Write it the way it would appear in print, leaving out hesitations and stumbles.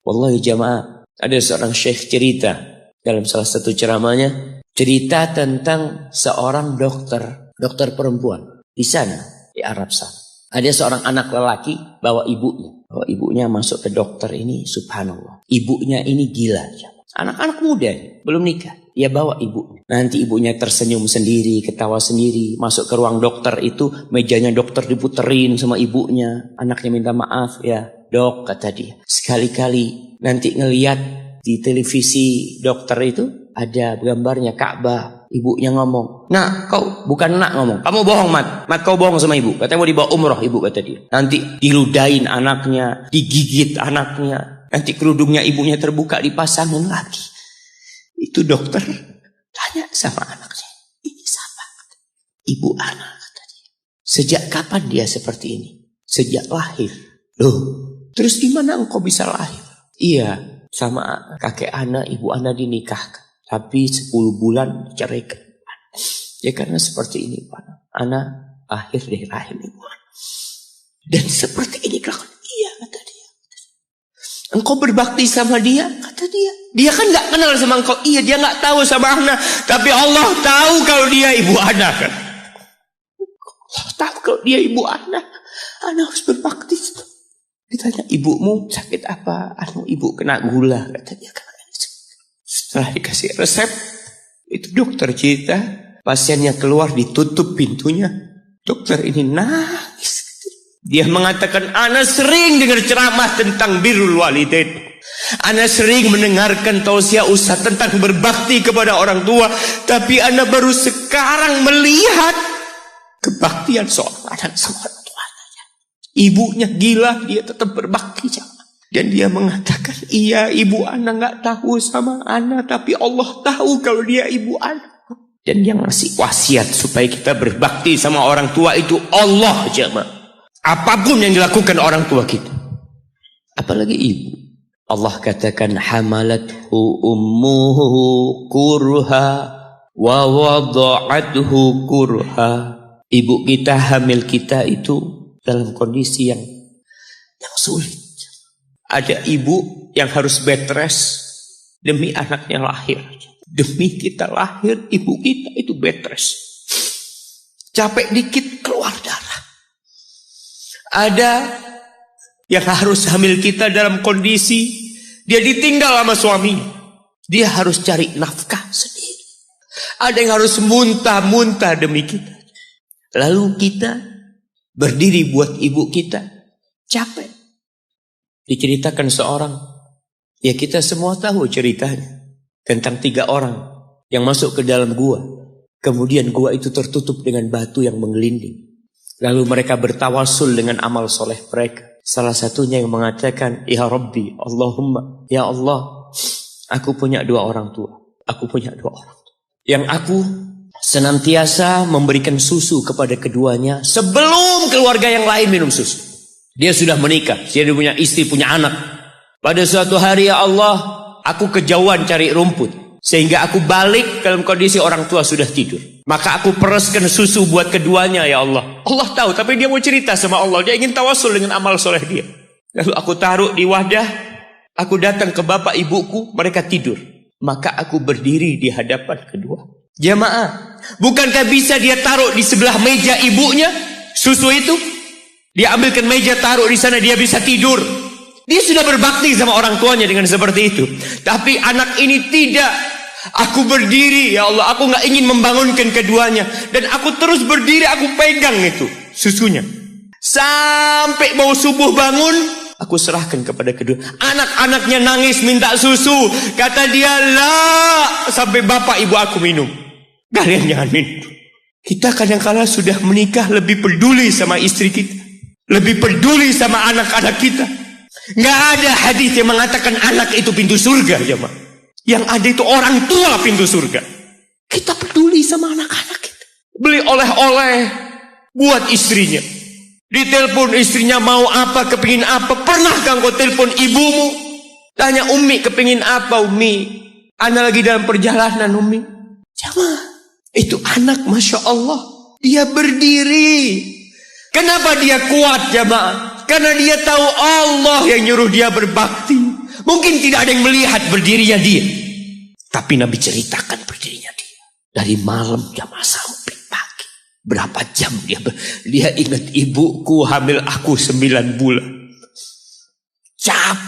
Wallahi jamaah, ada seorang syekh cerita dalam salah satu ceramahnya, cerita tentang seorang dokter perempuan di sana, di Arab sana. Ada seorang anak lelaki bawa ibunya masuk ke dokter ini, subhanallah. Ibunya ini gila. Anak-anak muda, belum nikah. Dia bawa ibunya. Nanti ibunya tersenyum sendiri, ketawa sendiri. Masuk ke ruang dokter itu, mejanya dokter diputerin sama ibunya. Anaknya minta maaf, ya dok, kata dia. Sekali-kali nanti ngeliat di televisi dokter itu, ada gambarnya Ka'bah. Ibunya ngomong, nak kau, bukan nak ngomong, kamu bohong Mat kau bohong sama ibu. Katanya mau dibawa umroh ibu, kata dia. Nanti diludahin anaknya, digigit anaknya. Nanti kerudungnya ibunya terbuka, dipasangin lagi. Itu dokter tanya sama anaknya, ini siapa? Ibu anak, kata dia. Sejak kapan dia seperti ini? Sejak lahir. Loh, terus gimana engkau bisa lahir? Iya, sama kakek anak, ibu anak dinikahkan. Tapi 10 bulan diceraikan. Ya karena seperti ini Pak. Anak lahir dari rahim ibu. Dan seperti ini kelakuan. Iya, kata dia. Engkau berbakti sama dia, kata dia. Dia kan gak kenal sama engkau. Iya, dia gak tahu sama anak. Tapi Allah tahu kalau dia ibu anak kan. Allah tahu kalau dia ibu anak. Anak harus berbakti. Ditanya, ibumu sakit apa? Ibu kena gula, kata dia. Setelah dikasih resep, itu dokter cerita, pasiennya keluar, ditutup pintunya. Dokter ini nangis. Dia mengatakan, ana sering dengar ceramah tentang birrul walidain. Ana sering mendengarkan tausiah ustaz tentang berbakti kepada orang tua. Tapi ana baru sekarang melihat kebaktian seorang anak sama orang tuanya. Ibunya gila, dia tetap berbakti. Dan dia mengatakan, iya ibu anak gak tahu sama anak, tapi Allah tahu kalau dia ibu anak. Dan yang ngasih wasiat supaya kita berbakti sama orang tua itu Allah, jemaah. Apapun yang dilakukan orang tua kita, apalagi ibu. Allah katakan, hamalathu ummuhu kurha wa wada'athu kurha. Ibu kita, hamil kita itu dalam kondisi yang sulit. Ada ibu yang harus bed rest demi anaknya lahir. Demi kita lahir, ibu kita itu bed rest. Capek dikit keluar darah. Ada yang harus hamil kita dalam kondisi dia ditinggal sama suami. Dia harus cari nafkah sendiri. Ada yang harus muntah-muntah demi kita. Lalu kita berdiri buat ibu kita. Capek. Diceritakan seorang, ya kita semua tahu ceritanya, tentang 3 orang yang masuk ke dalam gua. Kemudian gua itu tertutup dengan batu yang menggelinding. Lalu mereka bertawasul dengan amal soleh mereka. Salah satunya yang mengatakan, ya Rabbi, Allahumma, ya Allah, aku punya 2 orang tua. Aku punya 2 orang tua. Yang aku senantiasa memberikan susu kepada keduanya sebelum keluarga yang lain minum susu. Dia sudah menikah, dia punya istri, punya anak. Pada suatu hari, ya Allah, aku kejauhan cari rumput. Sehingga aku balik dalam kondisi orang tua sudah tidur. Maka aku pereskan susu buat keduanya, ya Allah. Allah tahu, tapi dia mau cerita sama Allah. Dia ingin tawasul dengan amal soleh dia. Lalu aku taruh di wadah. Aku datang ke bapak ibuku, mereka tidur. Maka aku berdiri di hadapan kedua. Jamaah, bukankah bisa dia taruh di sebelah meja ibunya susu itu? Dia ambilkan meja, taruh di sana, dia bisa tidur. Dia sudah berbakti sama orang tuanya dengan seperti itu. Tapi anak ini tidak. Aku berdiri, ya Allah, aku gak ingin membangunkan keduanya. Dan aku terus berdiri, aku pegang itu susunya. Sampai mau subuh bangun, aku serahkan kepada kedua. Anak-anaknya nangis minta susu. Kata dia, lah, sampai bapak ibu aku minum. Kalian jangan minum. Kita kadang-kala sudah menikah lebih peduli sama istri kita. Lebih peduli sama anak-anak kita. Nggak ada hadis yang mengatakan anak itu pintu surga, jemaah. Yang ada itu orang tua pintu surga. Kita peduli sama anak-anak kita. Beli oleh-oleh buat istrinya. Ditelepon istrinya mau apa, kepingin apa. Pernahkah engkau telepon ibumu? Tanya, Umi kepingin apa, Umi? Ana lagi dalam perjalanan, Umi. Jemaah, itu anak, Masya Allah. Dia berdiri. Kenapa dia kuat, jemaah? Karena dia tahu Allah yang nyuruh dia berbakti. Mungkin tidak ada yang melihat berdirinya dia. Tapi Nabi ceritakan berdirinya dia. Dari malam jamaah sampai pagi. Berapa jam dia ingat, ibuku hamil aku 9 bulan. Capek